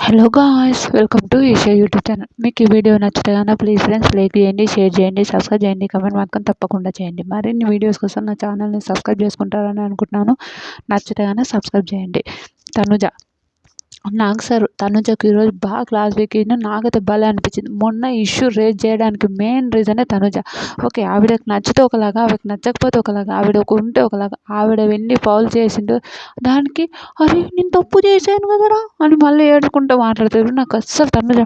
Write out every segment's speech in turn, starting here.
Hello guys, welcome to Isha YouTube channel. మీకు ఈ video నచ్చితే కనుక ప్లీజ్ ఫ్రెండ్స్ లైక్ చేయండి, షేర్ చేయండి, సబ్స్క్రైబ్ చేయండి, కమెంట్ మాత్రం తప్పకుండా చేయండి. మరిన్ని వీడియోస్ కోసం నా ఛానల్ని సబ్స్క్రైబ్ చేసుకుంటారని అనుకుంటున్నాను. నచ్చితే కనుక సబ్స్క్రైబ్ చేయండి. తనుజ నాకు సార్ తనుజకి ఈరోజు బాగా క్లాస్ వీకింది. నాకైతే భలే అనిపించింది. మొన్న ఇష్యూ రేజ్ చేయడానికి మెయిన్ రీజనే తనుజ. ఓకే, ఆవిడకి నచ్చితే ఒకలాగా, ఆవిడకి నచ్చకపోతే ఒకలాగా, ఆవిడ ఒక ఉంటే ఒకలాగా, ఆవిడ ఎన్ని ఫౌల్ చేసిండో దానికి అరే నేను తప్పు చేశాను కదరా అని మళ్ళీ ఏడుకుంటూ మాట్లాడతారు. నాకు అస్సలు తనుజ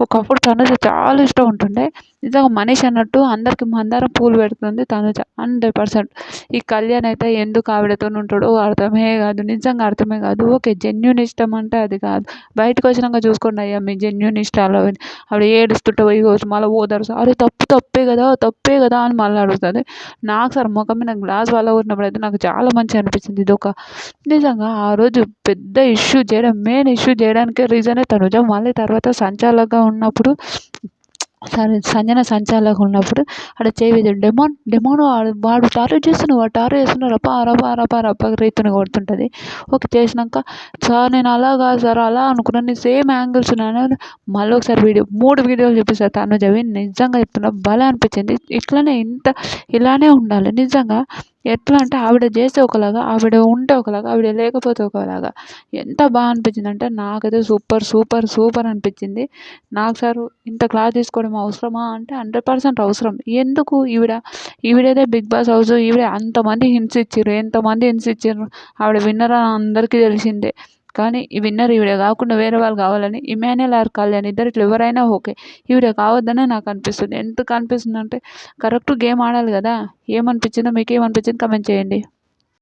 ఒకప్పుడు తనుజ చాలా ఇష్టం ఉంటుండే. నిజంగా మనిషి అన్నట్టు అందరికి మందారం పూలు పెడుతుంది తనుజ 100%. ఈ కళ్యాణ్ అయితే ఎందుకు ఆవిడతో ఉంటాడో అర్థమే కాదు, నిజంగా అర్థమే కాదు. ఓకే, జెన్యున్ ఇష్టం అంటే అది కాదు. బయటకు వచ్చినాక చూసుకోండి అయ్యా మీ జెన్యున్ ఇష్టాలు. ఆవిడ ఏడుస్తుంటే పోయి మళ్ళీ ఓదారు అరే తప్పే కదా అని మళ్ళీ అడుగుతుంది. నాకు సార్ ముఖం మీద గ్లాస్ వల్ల ఊరినప్పుడు అయితే నాకు చాలా మంచిగా అనిపించింది. ఇది ఒక నిజంగా ఆ రోజు పెద్ద ఇష్యూ చేయడం, మెయిన్ ఇష్యూ చేయడానికే రీజనే తనుజ. మళ్ళీ తర్వాత సంచాలకుగా ఉన్నప్పుడు సంజన సంచాలకుగా ఉన్నప్పుడు ఆడ చేయి డెమోన్ వాడు టార్గెట్ చేస్తున్నాడు రపా రీతిని కొడుతుంటుంది. ఓకే, చేసినాక సార్ నేను అలా కాదు సార్ అలా అనుకున్నాను, నేను సేమ్ యాంగిల్స్ ఉన్నాను. మళ్ళీ ఒకసారి 3 వీడియోలు చూపిస్తారు తనుజవి. నిజంగా చెప్తున్నా భలే అనిపించింది. ఇలానే ఉండాలి నిజంగా. ఎట్లా అంటే ఆవిడ చేస్తే ఒకలాగా, ఆవిడ ఉంటే ఒకలాగా, ఆవిడ లేకపోతే ఒకలాగా. ఎంత బాగా అనిపించింది అంటే నాకైతే సూపర్ అనిపించింది. నాకు సార్ ఇంత క్లాస్ తీసుకోవడం అవసరమా అంటే 100% అవసరం. ఎందుకు ఈవిడేదే బిగ్ బాస్ హౌస్, ఈవిడ ఎంతమంది హింట్స్ ఇచ్చిర్రు. ఆవిడ విన్నర్ అని అందరికీ తెలిసిందే. కానీ ఈ విన్నర్ ఈవిడ కాకుండా వేరే వాళ్ళు కావాలని ఇమాన్యుల్ ఆర్ కళ్యాణ్ ఇద్దరిట్లో ఎవరైనా ఓకే, ఈవిడ కావద్దనే నాకు అనిపిస్తుంది. ఎందుకు అనిపిస్తుంది అంటే కరెక్ట్ గేమ్ ఆడాలి కదా. ఏమనిపించిందో మీకేమనిపించింది కమెంట్ చేయండి.